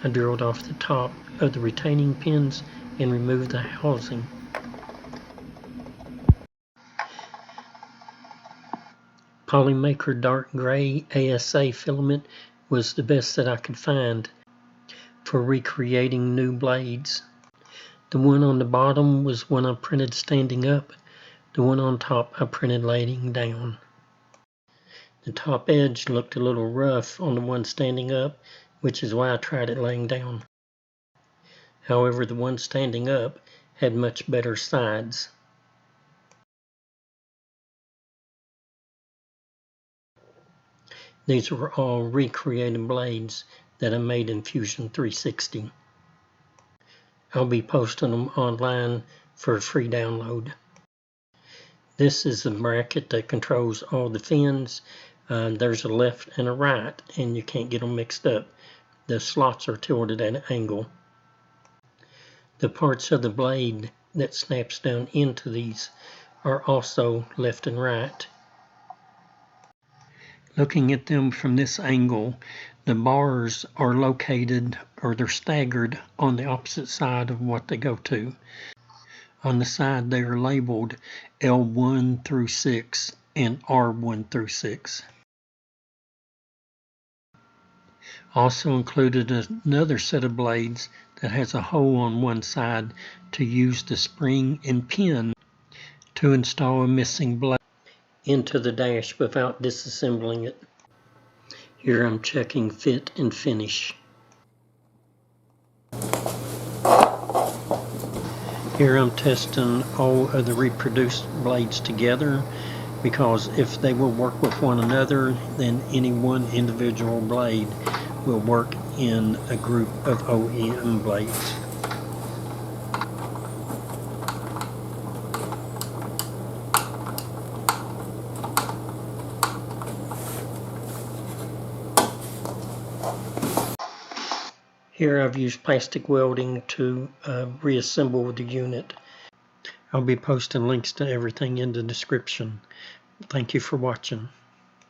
I drilled off the top of the retaining pins and removed the housing. Polymaker dark gray ASA filament was the best that I could find for recreating new blades. The one on the bottom was one I printed standing up. The one on top I printed laying down. The top edge looked a little rough on the one standing up, which is why I tried it laying down. However, the one standing up had much better sides. These were all recreated blades that I made in Fusion 360. I'll be posting them online for a free download. This is the bracket that controls all the fins. There's a left and a right, and you can't get them mixed up. The slots are tilted at an angle. The parts of the blade that snaps down into these are also left and right. Looking at them from this angle, the bars are located, or they're staggered on the opposite side of what they go to. On the side they are labeled L1 through 6 and R1 through 6. Also included another set of blades that has a hole on one side to use the spring and pin to install a missing blade into the dash without disassembling it. Here I'm checking fit and finish. Here I'm testing all of the reproduced blades together, because if they will work with one another, then any one individual blade will work in a group of OEM blades. Here I've used plastic welding to reassemble the unit. I'll be posting links to everything in the description. Thank you for watching.